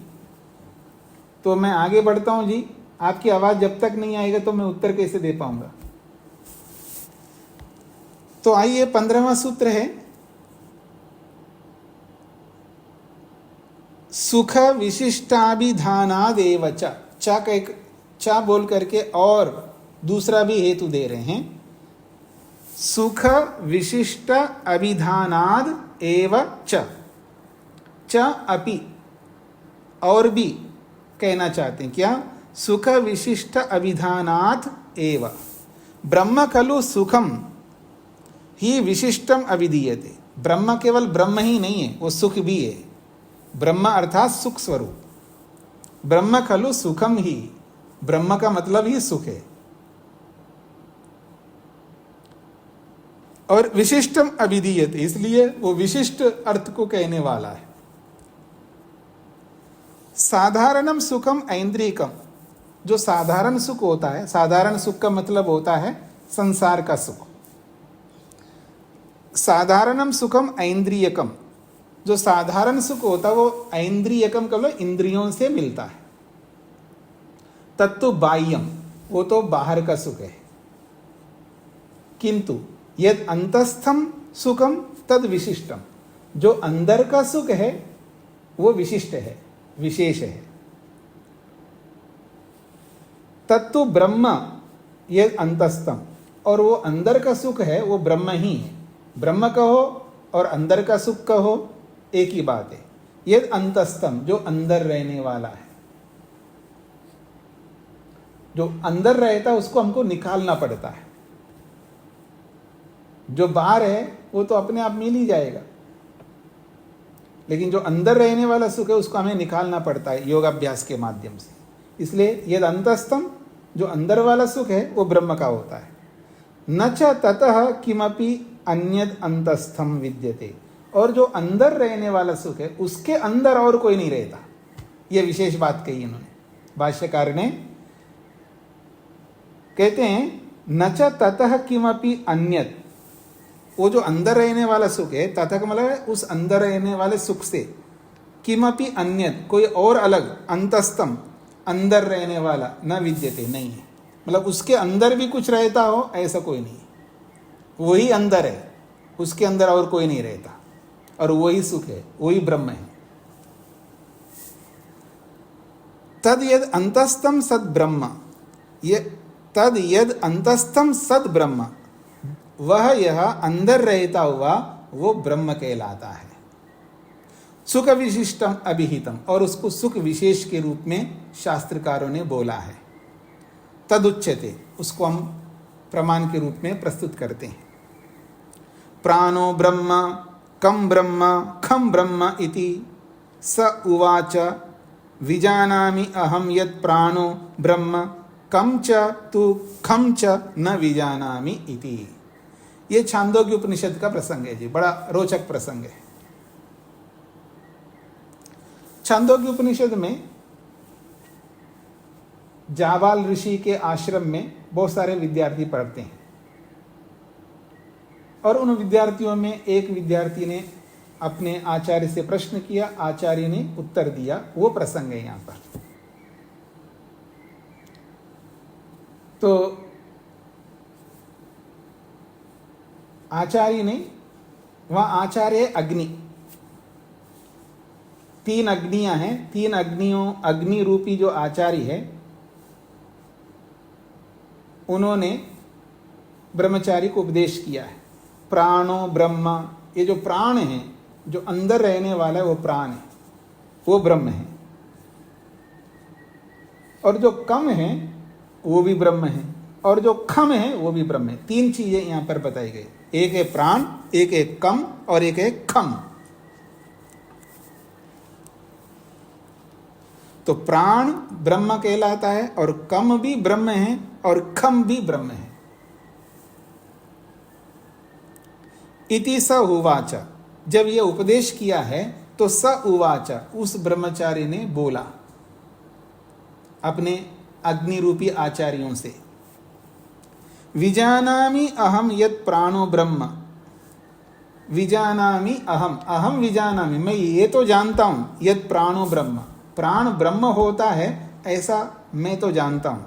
तो मैं आगे बढ़ता हूं जी। आपकी आवाज जब तक नहीं आएगा तो मैं उत्तर कैसे दे पाऊंगा। तो आइए 15वां सूत्र है, सुख विशिष्टाभिधानादेव च। चा का एक चा बोल करके और दूसरा भी हेतु दे रहे हैं, सुख विशिष्ट अभिधानाद एव च। च अपि, और भी कहना चाहते हैं क्या, सुख विशिष्ट अभिधानात् एव। ब्रह्म खलु सुखम ही विशिष्टम अभिधीयते। ब्रह्म केवल ब्रह्म ही नहीं है, वो सुख भी है। ब्रह्म अर्थात सुख स्वरूप। ब्रह्म खलु सुखम ही, ब्रह्म का मतलब ही सुख है। और विशिष्टम अभिधीयते, इसलिए वो विशिष्ट अर्थ को कहने वाला है। साधारणम सुखम ऐन्द्रियकम, जो साधारण सुख होता है, साधारण सुख का मतलब होता है संसार का सुख। साधारणम सुखम ऐन्द्रियकम, जो साधारण सुख होता है वो ऐन्द्रियकम का मतलब इंद्रियों से मिलता है। तत्तु बाह्यम, वो तो बाहर का सुख है। किंतु यद अंतस्थम सुखम तद विशिष्टम, जो अंदर का सुख है वो विशिष्ट है, विशेष है। तत्तु ब्रह्म यद अंतस्थम, और वो अंदर का सुख है वो ब्रह्म ही है। ब्रह्म कहो और अंदर का सुख कहो एक ही बात है। यद अंतस्थम, जो अंदर रहने वाला है, जो अंदर रहता है उसको हमको निकालना पड़ता है। जो बाहर है वो तो अपने आप मिल ही जाएगा, लेकिन जो अंदर रहने वाला सुख है उसको हमें निकालना पड़ता है योगाभ्यास के माध्यम से। इसलिए यद अंतस्थम, जो अंदर वाला सुख है वो ब्रह्म का होता है। न च ततः किमपि अन्यद अंतस्थम विद्यते, और जो अंदर रहने वाला सुख है उसके अंदर और कोई नहीं रहता। यह विशेष बात कही इन्होंने, भाष्यकार ने। कहते हैं न च ततः किमपि अन्यद, वो जो अंदर रहने वाला सुख है, तथा का मतलब है उस अंदर रहने वाले सुख से, किमपि अन्यद, कोई और अलग, अंतस्तम, अंदर रहने वाला, न विद्यते, नहीं है। मतलब उसके अंदर भी कुछ रहता हो ऐसा कोई नहीं, वही अंदर है, उसके अंदर और कोई नहीं रहता, और वही सुख है, वही ब्रह्म है। तद यद अंतस्थम सद ब्रह्म, ये तद यद अंतस्थम सद ब्रह्म, वह यह अंदर रहता हुआ वो ब्रह्म कहलाता है। सुख विशिष्टम अभिहितम, और उसको सुख विशेष के रूप में शास्त्रकारों ने बोला है। तदुच्यते, उसको हम प्रमाण के रूप में प्रस्तुत करते हैं। प्राणो ब्रह्म कम ब्रह्म खम ब्रह्म इति स उवाच विजानामि अहम यत् प्राणो ब्रह्म कम च तु खम च न विजानामि इति। ये छांदोग्य उपनिषद का प्रसंग है जी, बड़ा रोचक प्रसंग है। छांदोग्य उपनिषद में जाबाल ऋषि के आश्रम में बहुत सारे विद्यार्थी पढ़ते हैं, और उन विद्यार्थियों में एक विद्यार्थी ने अपने आचार्य से प्रश्न किया, आचार्य ने उत्तर दिया, वो प्रसंग है यहां पर। तो आचार्य ने, वहां आचार्य अग्नि, तीन अग्नियां हैं, तीन अग्नियों, अग्नि रूपी जो आचार्य है, उन्होंने ब्रह्मचारी को उपदेश किया है। प्राणो ब्रह्म, ये जो प्राण है, जो अंदर रहने वाला है वो प्राण है, वो ब्रह्म है। और जो कम है वो भी ब्रह्म है, और जो खम है वो भी ब्रह्म है। तीन चीजें यहां पर बताई गई, एक है प्राण, एक है कम, और एक है खम। तो प्राण ब्रह्म कहलाता है, और कम भी ब्रह्म है, और खम भी ब्रह्म है। इति स उवाच, जब यह उपदेश किया है तो स उवाच, उस ब्रह्मचारी ने बोला अपने अग्नि रूपी आचार्यों से, विजानामि अहम यत् प्राणो ब्रह्म, विजानामि अहम, अहम विजानामि, मैं ये तो जानता हूँ, यद प्राणो ब्रह्म, प्राण ब्रह्म होता है ऐसा मैं तो जानता हूँ,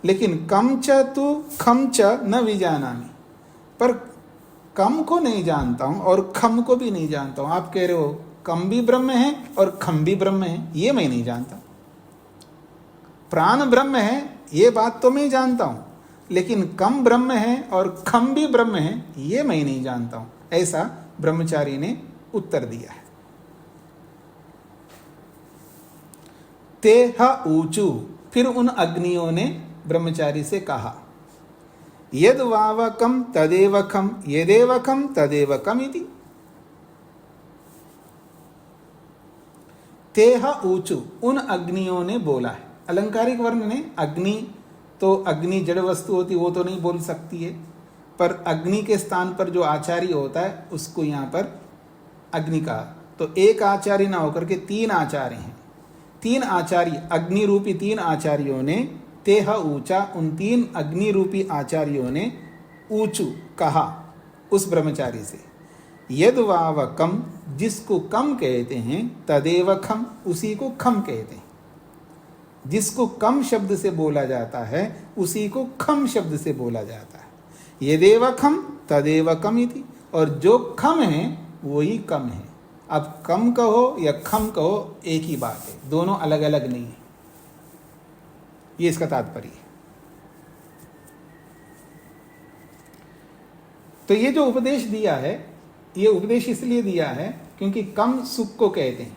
लेकिन कम च तु खम च न विजानामि, पर कम को नहीं जानता हूँ और खम को भी नहीं जानता हूँ। आप कह रहे हो कम भी ब्रह्म है और खम भी ब्रह्म है, ये मैं नहीं जानता। प्राण ब्रह्म है ये बात तो मैं जानता हूँ, लेकिन कम ब्रह्म है और खम भी ब्रह्म है ये मैं नहीं जानता हूँ, ऐसा ब्रह्मचारी ने उत्तर दिया है। ते ह ऊचु, फिर उन अग्नियों ने ब्रह्मचारी से कहा, यद वावकम तदेवकम यदेवकम तदेवकम इति। तेह ऊचु, उन अग्नियों ने बोला है। अलंकारिक वर्ण ने, अग्नि तो अग्नि जड़ वस्तु होती वो तो नहीं बोल सकती है, पर अग्नि के स्थान पर जो आचार्य होता है उसको यहाँ पर अग्नि कहा। तो एक आचार्य ना होकर के तीन आचार्य हैं, तीन आचार्य अग्नि रूपी तीन आचार्यों ने तेह ऊंचा, उन तीन अग्नि रूपी आचार्यों ने ऊंचू कहा उस ब्रह्मचारी से, यद वाव कम, जिसको कम कहते हैं, तदेव खम, उसी को खम कहते हैं। जिसको कम शब्द से बोला जाता है उसी को खम शब्द से बोला जाता है। यदेव खम तदेव कम इति, और जो खम है वही कम है। अब कम कहो या खम कहो एक ही बात है, दोनों अलग अलग नहीं है, ये इसका तात्पर्य है। तो ये जो उपदेश दिया है, ये उपदेश इसलिए दिया है क्योंकि कम सुख को कहते हैं,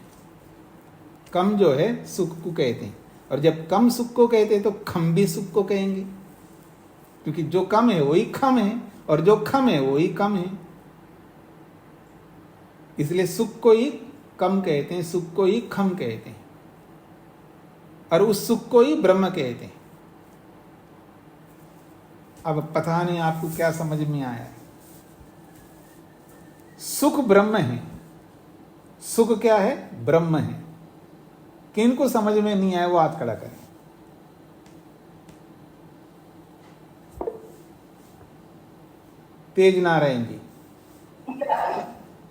कम जो है सुख को कहते हैं, और जब कम सुख को कहते हैं तो खम भी सुख को कहेंगे, क्योंकि जो कम है वही खम है और जो खम है वही कम है। इसलिए सुख को ही कम कहते हैं, सुख को ही खम कहते हैं, और उस सुख को ही ब्रह्म कहते हैं। अब पता नहीं आपको क्या समझ में आया है। सुख ब्रह्म है, सुख क्या है? ब्रह्म है। किनको समझ में नहीं आया वो हाथ खड़ा करें। तेज नारायण जी।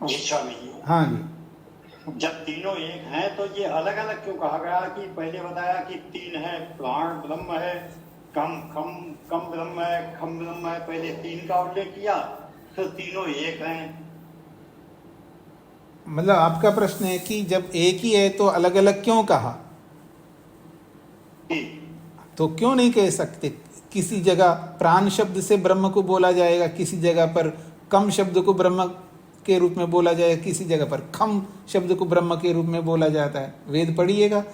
जी स्वामी जी। हाँ जी। जब तीनों एक हैं तो ये अलग अलग क्यों कहा गया? कि पहले बताया कि तीन है, प्राण ब्रह्म है, कम कम कम ब्रह्म है, खम ब्रह्म है, पहले तीन का उल्लेख किया, तो तीनों एक हैं। मतलब आपका प्रश्न है कि जब एक ही है तो अलग अलग क्यों कहा? तो क्यों नहीं कह सकते? किसी जगह प्राण शब्द से ब्रह्म को बोला जाएगा, किसी जगह पर कम शब्द को ब्रह्म के रूप में बोला जाएगा, किसी जगह पर खम शब्द को ब्रह्म के रूप में बोला जाता है। वेद पढ़िएगा,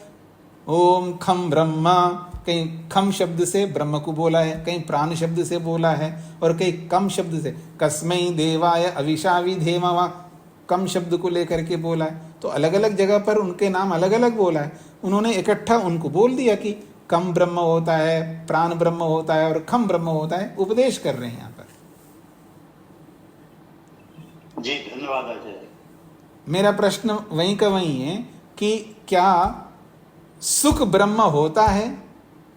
ओम खम ब्रह्मा, कहीं खम शब्द से ब्रह्म को बोला है, कहीं प्राण शब्द से बोला है, और कहीं कम शब्द से कस्मै देवाय अविशावी धेमवा, कम शब्द को लेकर के बोला है। तो अलग अलग जगह पर उनके नाम अलग अलग बोला है, उन्होंने इकट्ठा उनको बोल दिया कि कम ब्रह्म होता है, प्राण ब्रह्म होता है और खम ब्रह्म होता है। उपदेश कर रहे हैं यहाँ पर। जी धन्यवाद आचार्य। मेरा प्रश्न वहीं का वहीं है कि क्या सुख ब्रह्म होता है?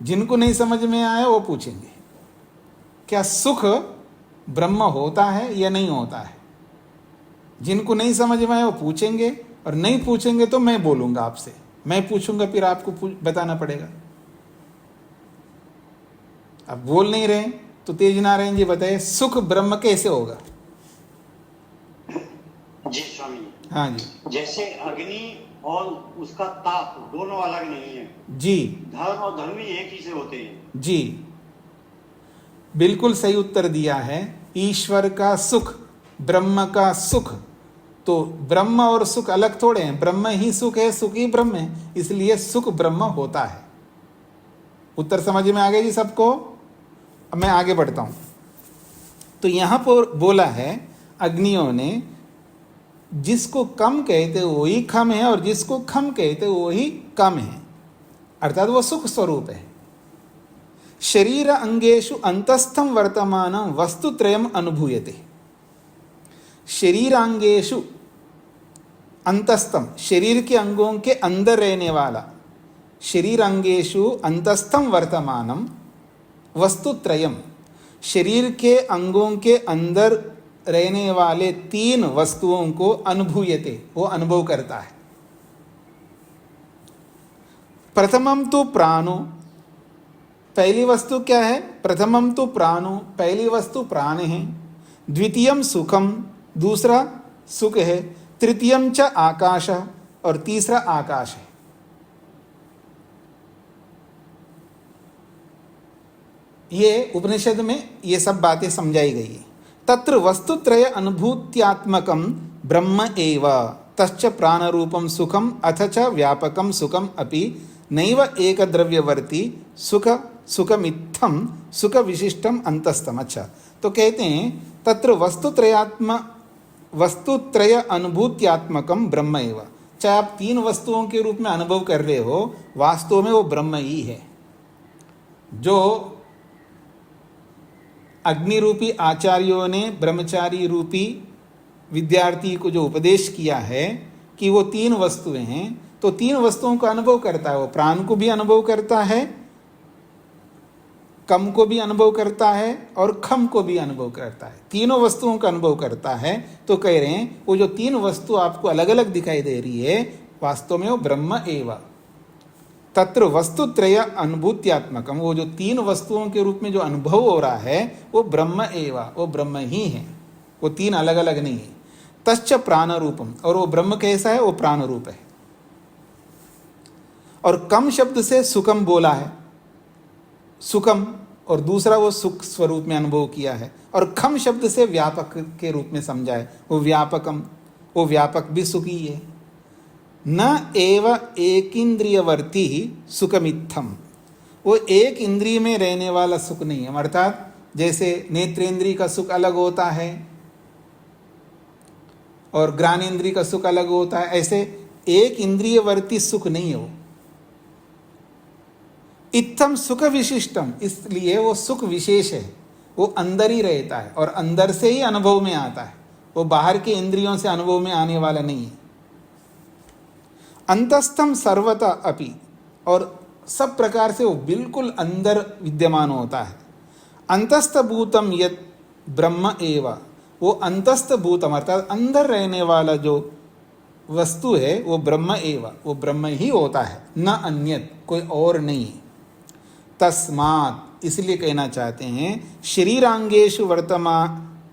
जिनको नहीं समझ में आया वो पूछेंगे, क्या सुख ब्रह्म होता है या नहीं होता है? जिनको नहीं समझ में आया वो पूछेंगे, और नहीं पूछेंगे तो मैं बोलूंगा आपसे, मैं पूछूंगा फिर आपको बताना पड़ेगा। अब बोल नहीं रहे तो तेज नारायण जी बताइए, सुख ब्रह्म कैसे होगा? जी स्वामी। हाँ जी। जैसे अग्नि और उसका ताप दोनों अलग नहीं है जी। धर्म और धर्मी एक ही से होते हैं। जी बिल्कुल सही उत्तर दिया है। ईश्वर का सुख, ब्रह्म का सुख, तो ब्रह्म और सुख अलग थोड़े हैं। ब्रह्म ही सुख है, सुख ही ब्रह्म है, इसलिए सुख ब्रह्म होता है। उत्तर समझ में आ गया जी सबको? अब मैं आगे बढ़ता हूं। तो यहां पर बोला है अग्नियों ने, जिसको कम कहते वो ही खम है और जिसको खम कहते वो ही कम है, अर्थात वो सुख स्वरूप है। शरीर अंगेषु अंतस्थम वर्तमानं वस्तुत्रयम् अनुभूयते। शरीरांगेषु अंतस्थम, शरीर के अंगों के अंदर रहने वाला, शरीरांगेषु अंतस्थम वर्तमानम वस्तुत्रयम्, शरीर के अंगों के अंदर रहने वाले तीन वस्तुओं को अनुभूयते, वो अनुभव करता है। प्रथमम तो प्राणो, पहली वस्तु क्या है? प्रथमम तो प्राणो, पहली वस्तु प्राण है। द्वितीयम सुखम, दूसरा सुख है। तृतीयम च आकाश, और तीसरा आकाश है। ये उपनिषद में ये सब बातें समझाई गई है। तत्र वस्तुत्रय अनुभूत्यात्मकम ब्रह्म एव, तच्च प्राण रूपम सुखम अथ च व्यापकम सुखम अपि नैव एक द्रव्यवर्ती सुख सुखमित्थम सुख विशिष्टम अंतस्तम। अच्छा, तो कहते हैं तत्र वस्तुत्रय अनुभूत्यात्मकम ब्रह्म एव, चाहे आप तीन वस्तुओं के रूप में अनुभव कर रहे हो, वास्तव में वो ब्रह्म ही है। जो अग्नि रूपी आचार्यों ने ब्रह्मचारी रूपी विद्यार्थी को जो उपदेश किया है कि वो तीन वस्तुएं हैं, तो तीन वस्तुओं का अनुभव करता है। वो प्राण को भी अनुभव करता है, कम को भी अनुभव करता है, और खम को भी अनुभव करता है। तीनों वस्तुओं का अनुभव करता है। तो कह रहे हैं वो जो तीन वस्तु आपको अलग अलग दिखाई दे रही है, वास्तव में वो ब्रह्म एव। तत्र वस्तुत्रय अनुभूत्यात्मकम, वो जो तीन वस्तुओं के रूप में जो अनुभव हो रहा है वो ब्रह्म एव, वो ब्रह्म ही है, वो तीन अलग अलग नहीं है। तच्च प्राण रूपम, और वो ब्रह्म कैसा है? वो प्राण रूप है। और कम शब्द से सुखम बोला है, सुखम, और दूसरा वो सुख स्वरूप में अनुभव किया है। और खम शब्द से व्यापक के रूप में समझा है, वो व्यापकम, वो व्यापक भी सुखी है। न एव एकिंद्रियवर्ती सुखमित्थम, वो एक इंद्रिय में रहने वाला सुख नहीं है। अर्थात जैसे नेत्रेंद्रिय का सुख अलग होता है और ज्ञानेंद्रिय का सुख अलग होता है, ऐसे एक इंद्रियवर्ती सुख नहीं है वो। इत्थम सुख विशिष्टम, इसलिए वो सुख विशेष है, वो अंदर ही रहता है और अंदर से ही अनुभव में आता है, वो बाहर के इंद्रियों से अनुभव में आने वाला नहीं है। अंतस्थम सर्वता अपि, और सब प्रकार से वो बिल्कुल अंदर विद्यमान होता है। अंतस्थ भूतम यत् ब्रह्म एव, वो अंतस्थ भूतम अर्थात अंदर रहने वाला जो वस्तु है वो ब्रह्म एव, वो ब्रह्म ही होता है, न अन्यत, कोई और नहीं। तस्मात्, इसलिए कहना चाहते हैं शरीरांगेषु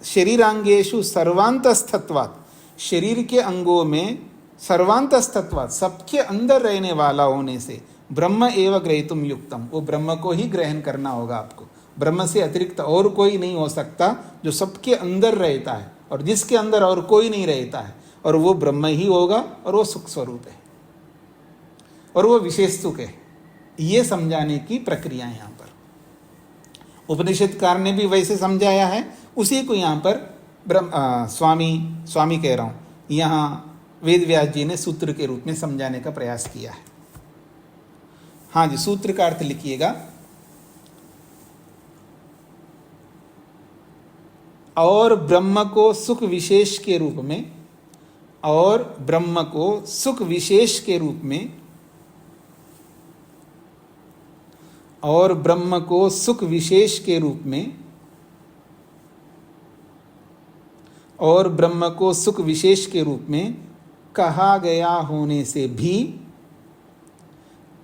शरीरांगेषु सर्वांतस्थत्वात्, शरीर के अंगों में सर्वांतस्थत्वात्, सबके अंदर रहने वाला होने से ब्रह्म एव ग्रहीतुम युक्तम, वो ब्रह्म को ही ग्रहण करना होगा आपको। ब्रह्म से अतिरिक्त और कोई नहीं हो सकता जो सबके अंदर रहता है, और जिसके अंदर और कोई नहीं रहता है, और वो ब्रह्म ही होगा, और वो सुख स्वरूप है, और वो विशेष सुख है। ये समझाने की प्रक्रिया है यहाँ पर। उपनिषदकार ने भी वैसे समझाया है, उसी को यहाँ पर स्वामी कह रहा हूँ, यहाँ वेद व्यास जी ने सूत्र के रूप में समझाने का प्रयास किया है। हाँ जी, सूत्र का अर्थ लिखिएगा। और ब्रह्म को सुख विशेष के रूप में, और ब्रह्म को सुख विशेष के रूप में, और ब्रह्म को सुख विशेष के रूप में, और ब्रह्म को सुख विशेष के रूप में कहा गया होने से भी,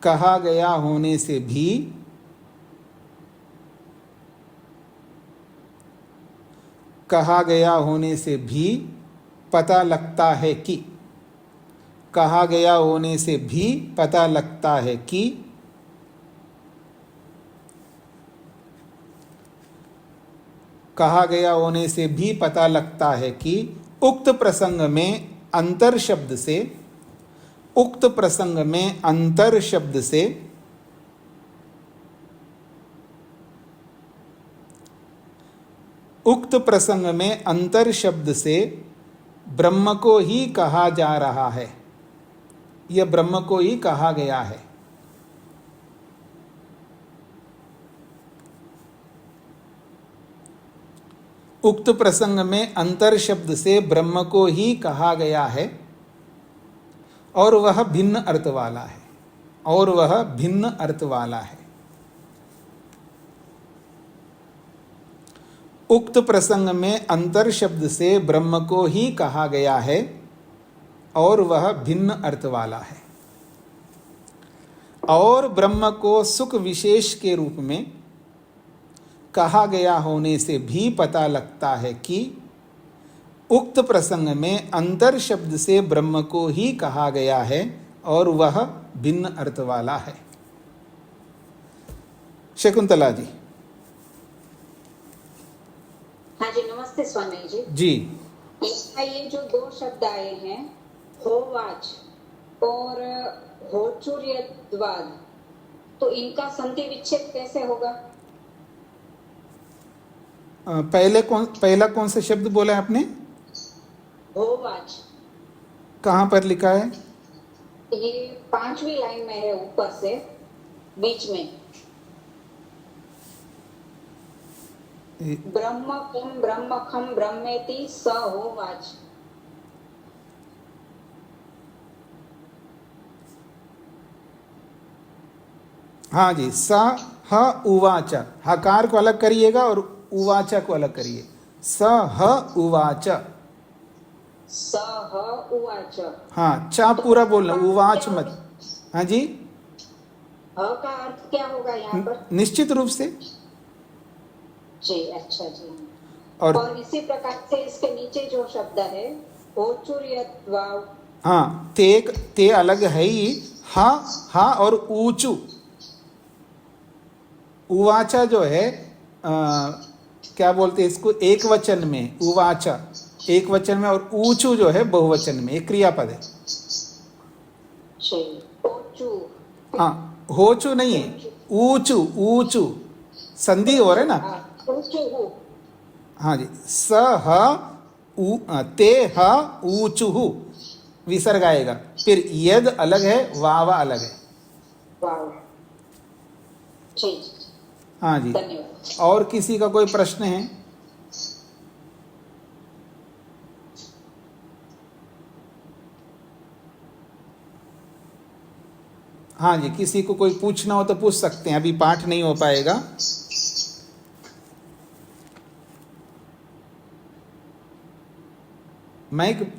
कहा गया होने से भी कहा गया होने से भी पता लगता है कि, कहा गया होने से भी पता लगता है कि कहा गया होने से भी पता लगता है कि उक्त प्रसंग में अंतर शब्द से, उक्त प्रसंग में अंतर शब्द से उक्त प्रसंग में अंतर शब्द से ब्रह्म को ही कहा जा रहा है, यह ब्रह्म को ही कहा गया है। उक्त प्रसंग में अंतर शब्द से ब्रह्म को ही कहा गया है, और वह भिन्न अर्थ वाला है, और वह भिन्न अर्थ वाला है। उक्त प्रसंग में अंतर शब्द से ब्रह्म को ही कहा गया है और वह भिन्न अर्थ वाला है। और ब्रह्म को सुख विशेष के रूप में कहा गया होने से भी पता लगता है कि उक्त प्रसंग में अंतर शब्द से ब्रह्म को ही कहा गया है और वह भिन्न अर्थ वाला है। शकुंतला जी। हाँ जी, नमस्ते स्वामी जी। जी। इसका ये जो दो शब्द आए हैं, होवाच और होचुर्यद्वाद, तो इनका संधि विच्छेद कैसे होगा? पहला कौन सा शब्द बोला है आपने? होवाच। कहाँ पर लिखा है? ये 5वीं लाइन में है, ऊपर से बीच में। ब्रह्म किम ब्रह्म खम ब्रह्मेति स होवाच। हाँ जी, स ह उवाच, हकार को अलग करिएगा और उवाचा को अलग करिए। स ह उवाच। स ह उवाच। हाँ, चा पूरा बोलना, उवाच मत। हाँ जी, ह का अर्थ क्या होगा यहाँ पर? निश्चित रूप से। जी, अच्छा जी। और इसी प्रकार से इसके नीचे जो शब्द है होचुर्यद्वाव, हाँ, ते अलग है ही। हा और ऊचू, उवाचा जो है क्या बोलते हैं इसको, एक वचन में उवाचा एक वचन में, और ऊचू जो है बहुवचन में, एक क्रियापद है। हाँ, होचू नहीं है, ऊचू ऊचू, संधि हो रहा है ना। हाँ जी, स ह ते ह ऊचु, विसर्ग आएगा। फिर यद अलग है, वाव अलग है। हाँ जी। और किसी का कोई प्रश्न है? हाँ जी, किसी को कोई पूछना हो तो पूछ सकते हैं, अभी पाठ नहीं हो पाएगा।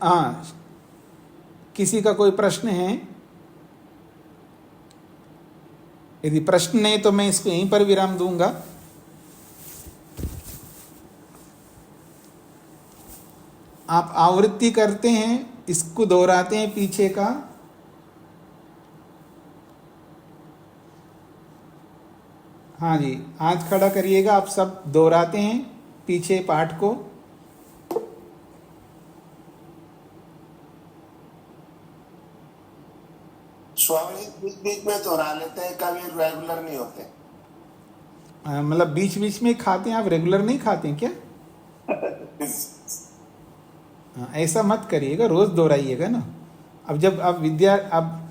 हाँ, किसी का कोई प्रश्न है? यदि प्रश्न नहीं तो मैं इसको यहीं पर विराम दूंगा। आप आवृत्ति करते हैं, इसको दोहराते हैं पीछे का। हाँ जी, हाथ खड़ा करिएगा, आप सब दोहराते हैं पीछे पाठ को। स्वामी बीच बीच में दोहरा लेते हैं, कभी रेगुलर नहीं होते। मतलब बीच बीच में खाते हैं आप, रेगुलर नहीं खाते हैं क्या? ऐसा मत करिएगा, रोज दोहराइएगा ना। अब जब अब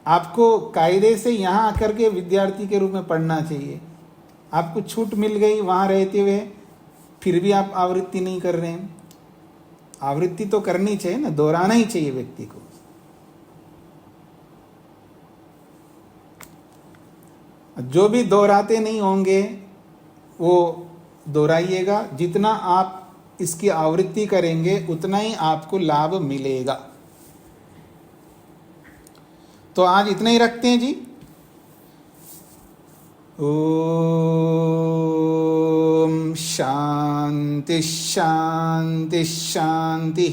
आपको कायदे से यहाँ आकर के विद्यार्थी के रूप में पढ़ना चाहिए। आपको छूट मिल गई वहाँ रहते हुए, फिर भी आप आवृत्ति नहीं कर रहे हैं। आवृत्ति तो करनी चाहिए ना, दोहराना ही चाहिए व्यक्ति को। जो भी दोहराते नहीं होंगे वो दोहराइएगा। जितना आप इसकी आवृत्ति करेंगे उतना ही आपको लाभ मिलेगा। तो आज इतना ही रखते हैं जी। ओम शांति शांति शांति।